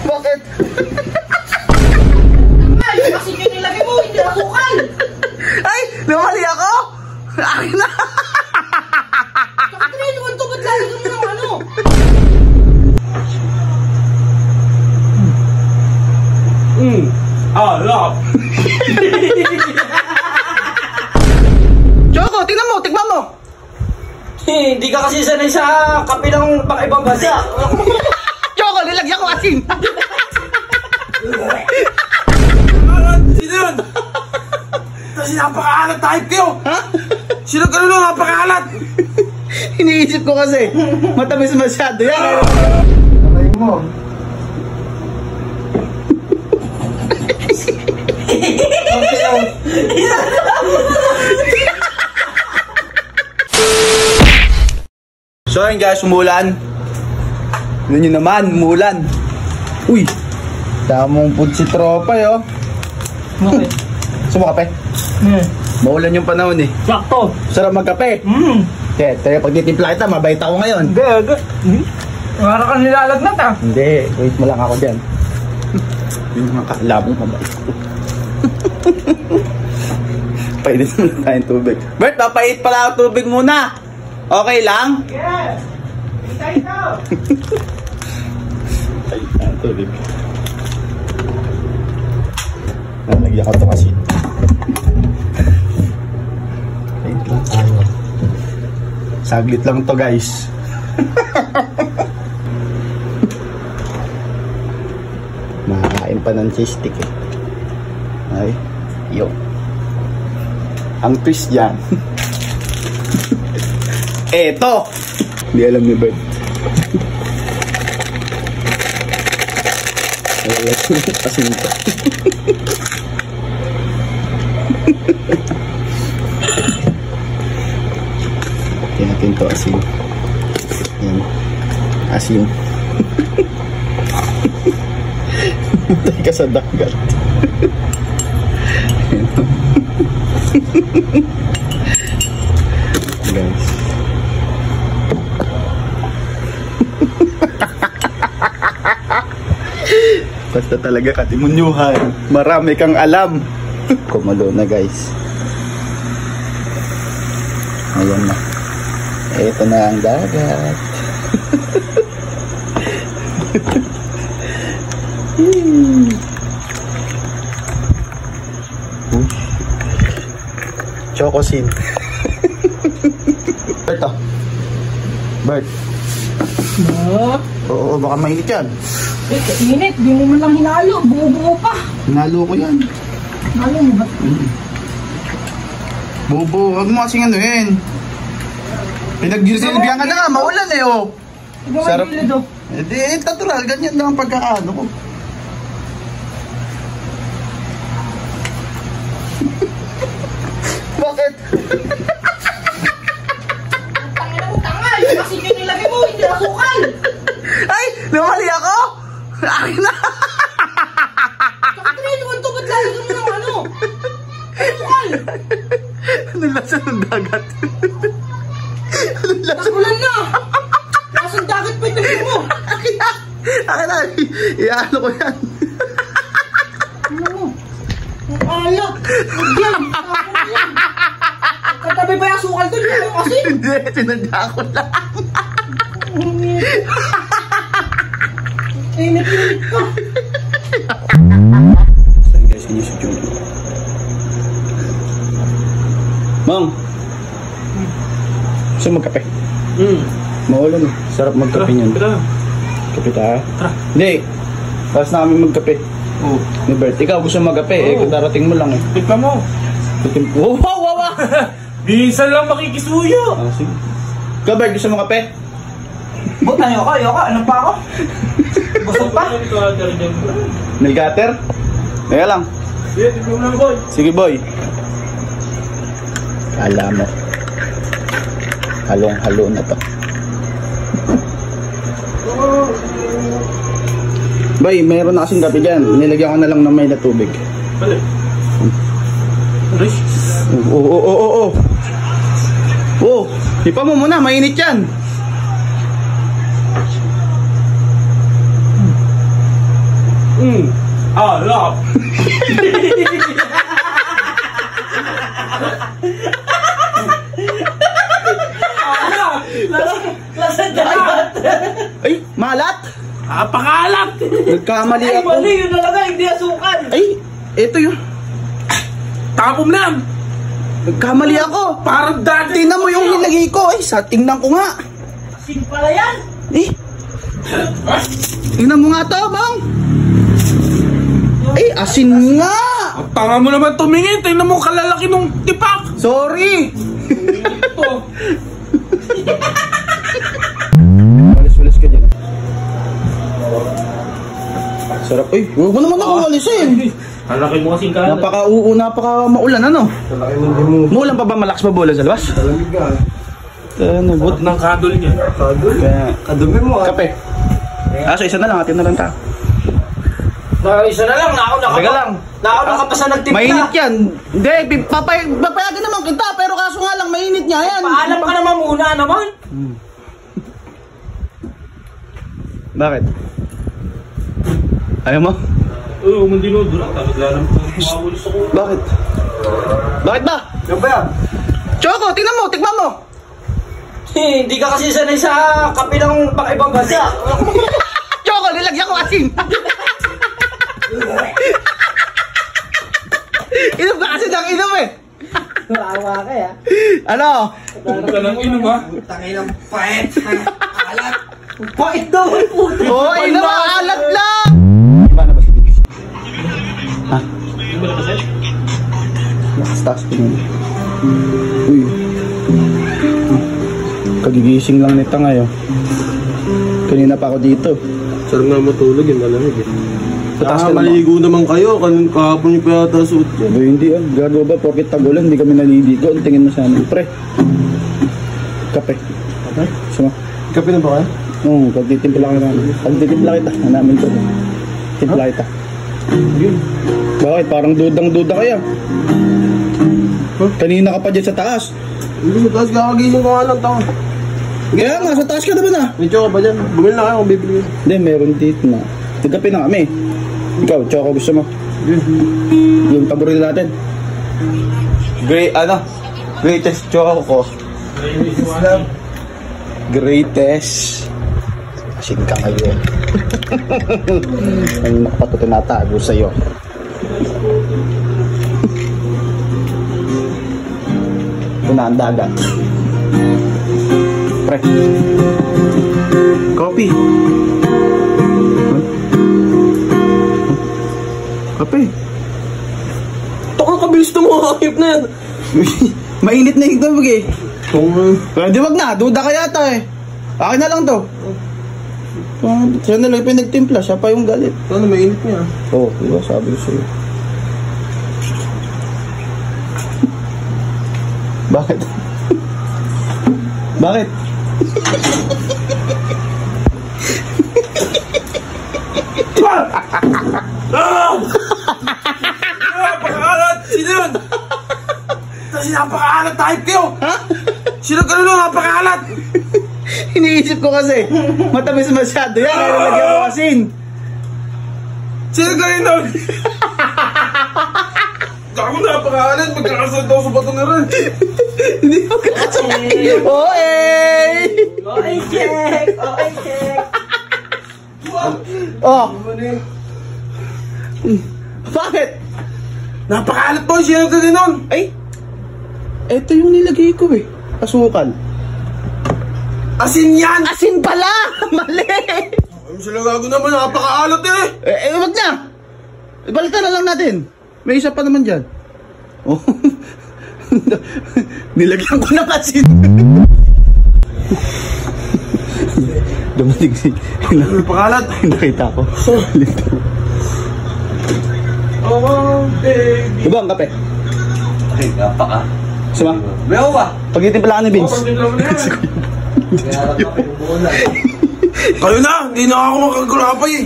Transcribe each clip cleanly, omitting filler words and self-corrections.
Bakit? Ay, kasi kayo nilagay mo, hindi asukal. Ay, namali ako? Akin na. Bakit rin naman ito? Ba't lalagyan mo ng ano? Alap. Choco, tingnan mo, tignan mo. Hindi ka kasi sanay sa kape ng pang-ibang bansa. Choco, nilagyan ko asin. Sino yun? Kasi napakaalat type kayo. Ha? Sino ka nun napakaalat? Iniisip ko kasi, matamis masyado yan. Aray mo. So yun guys, umulan. Yun nyo naman, umulan. Uy, tamong food si tropa yo. Bakit? Gusto mo kape? Maulan yung panahon eh. Sakto. Sarap magkape. Kaya pag titimpla kita, mabait ako ngayon. Hindi. Para ka nilalagnat ah. Hindi, wait mo lang ako dyan. Yung mga kalabong mabait ko. Painis mo na tayong tubig. Bert, papait pala ako tubig muna. Okay lang? Yes. Itay ka. Pait na ang tubig. Nalagyan ko ito kasi. Pait lang tayo. Saglit lang to guys. Makakain pa ng cheese stick eh. Ay, yo. Ang twist dyan. Eto! Hindi alam ni Bert. Wala siya kasi nito. Kaya natin ito asin. Yan. Asin. Matay ka sa dagat. Guys. Basta talaga katimunyuhan. Marami kang alam. Kumulo na guys. Ayan na. Ito na ang dagat. Chocosin. Bert oh. Bert. Oo, baka mainit yan. Init, di mo man lang hinalo, buo-buo pa. Hinalo ko yan. Hinalo mo ba? Bobo, wag mo kasing ano yun. Pinagsilbihan ka na nga, maulan eh oh. Sarap. Eh di, natural, ganyan lang ang pagkakaano ko. Bakit? Tangina mo, tangal! Kasi kayo nilagay mo, hindi asukal. Ay, namali ako? Akin na. Bakit rin naman ito? Ba't lalagyan mo ng ano? Asukal! Ano lasa ng dagat? Ano lasa? Nagulan na! Lasang dagat pa ito mo! Akin na! Akin na! Iano ko yan. Ano mo? Ang alat! Huwag yan! Katabi pa yung asukal doon, yun kasi! Hindi, sinadya ko lang. Init-init pa! Sorry guys, hindi sa June. Mang! Gusto magkape? Maulan eh. Sarap magkape niyan. Kape tayo? Hindi. Tapos na kami magkape. Ni Bert, ikaw gusto magkape eh. Kung darating mo lang eh. Tika mo. Wow, wow, wow! Minsan lang makikisuyo. Ah, sige. Ikaw Bert, gusto mo kape? Ba't ayoko? Ano pa ako? Busog pa? Nilgater? Teka lang. Sige boy. Kala mo. Halong-halo na to. Bay, mayroon na kasing kape dyan. Nilagyan ko na lang ng may na tubig. Balik. Oo. Oh, ipa mo muna, mainit yan. Alak. Lasa dapat. Ay, malat! Napakalat. Nagkamali Ay, ako. mali yun talaga, hindi asukal. Ay, ito yun. Tapom lang. Nagkamali ako. Parang dati. Tingnan mo yung nilagay ko. Ay, tingnan ko nga. Asin pala yan. Eh, tingnan mo nga to, bang. Ay, asin nga. Ang tanga mo naman tumingin. Tingnan mo kalalaki nung tipak. Sorry. Ito. Walis-walis ka dyan. Sarap. Ay, huwag mo naman ako walisin. Ang laki mo kasing kalat. Napaka-maulan, ano? Maulan pa ba? Malakas pa bulan sa labas? Malamig ka. Ano, Bot ng kadol niya. Kadul? Kaya, Kadumi mo ah. kape. So isa na lang, atin na lang ta. Isa na lang. Teka lang. Nauna ka pa sa nagtimpla. Mainit yan. Hindi, papayagan naman kita, pero kaso nga lang, mainit niya yan. Paalam ka naman muna naman. Bakit? Ayaw mo? Oo, hindi mo. Naglalang po. Mawawalis ako. Bakit? Bakit ba? Ano ba yan? Choco, tingnan mo, tikman mo. Hindi ka kasi sanay sa kape ng pang-ibang bansa. Choco, nilagyan ko asin. Inom ka kasi ng inom eh. Maawa ka ya. Ano? Huwag ka nang inom ha. Tangin ang pait. Alat. Pait daw ang puto. Oo, inom, alat lang. Iba na ba si Biggs? Ha? Lakas-taas ko nun. Uy. Kagigising lang nito ngayon. Kanina pa ako dito. Sarap nga matulog yun, malamig eh. Sa taas ka naman. Maligo naman kayo, kahapon niyo pa yata suot yan. Ba, hindi ah. Gagawa ba? Porkit tagulan, hindi kami naliligo. Ang tingin mo sa amin. Pre. Kape. Okay? Sama. Kape na ba kayo? Oo, pagtitimpla ka namin. Pagtitimpla kita. Hanamin ko. Timpla kita. Yun. Bakit? Parang dudang-duda kaya. Kanina ka pa dyan sa taas. Hindi mo taas kakagising ko nga lang tao. Kaya nga, sa taas ka naman ah. May choco ba dyan? Bumili na kayo kung bibili yun. Hindi, meron dito na. Nagkape na kami. Ikaw, choco gusto mo? Yun. Yung paborito natin. Greatest choco ko. Greatest. Asin ka ngayon. Ang nakapatutunatago sa'yo. Ito na ang dagat. Pre. Coffee. Kape. Taka kabilis na mga kakip na yan. Mainit na ito, bagay. Kung... Pwede wag na, duda ka yata eh. Akin na lang to. Siya na lang pinagtimpla, siya pa yung galit. Ano, mainit niya. Oo, diba sabi ko sa'yo. Bakit? Bakit? Napakaalat! Sino yun? Kasi napakaalat type kayo! Ha? Sino ka nun? Napakaalat! Iniisip ko kasi, matamis masyado yan, kaya nalagyan ko asin. Sino ka rin nun? Gago napakaalat! Magkakasal daw sa bato na rin! Hindi mo kakasal. Oy! Okay, check. Okay, check. Oh! Bakit? Napakaalat po! Sino ka rin nun? Ay! Ito yung nilagay ko eh. Asukal. Asin yan! Asin pala! Mali! Ay, sila gago naman, napakaalat eh! Wag na! Ibalitan na lang natin. May isa pa naman dyan. Oh. Nilagyan ko ng asin. Dumating si... Napakaalat! Nakita ko. Oh, baby! Diba ang kape? Ay, napaka. Suma? Bayaw ba? Pag-itimpla ka ni Vince. Kayo na! Hindi na ako makagulapay eh!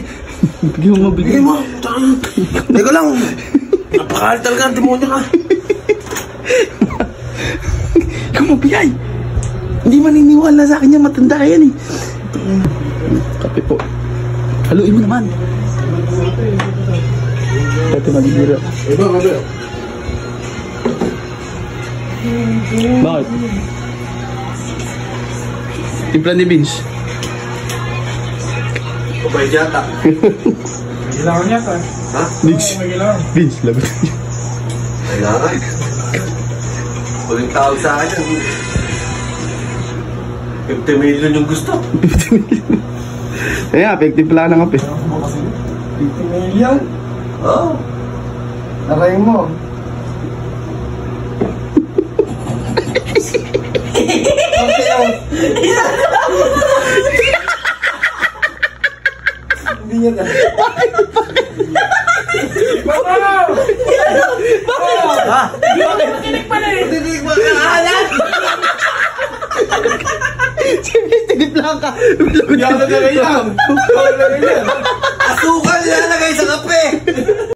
Bigyan mo, Bigay mo! Teka lang! Napakaalat talaga ang demonyo ka! Ikaw mabiyay. Hindi maniniwala sa akin yan. Matanda ka yan eh. Kape po. Haluin mo naman. Ito malibira. Bakit? Timpla ni Vince. Kabay yata. Kailangan niya pa. Ha? Vince, lagot. Kailangan. Huling tawag sa akin. 50 million yung gusto. Kaya, pagtimpla ng kape. 50 million? Oo. Aray mo. Okay, hindi niya na. Bakit? Ha? Makinig pala eh. Hindi ko makakahalan. Tinipla ka. Yan na ganyan. Asuka.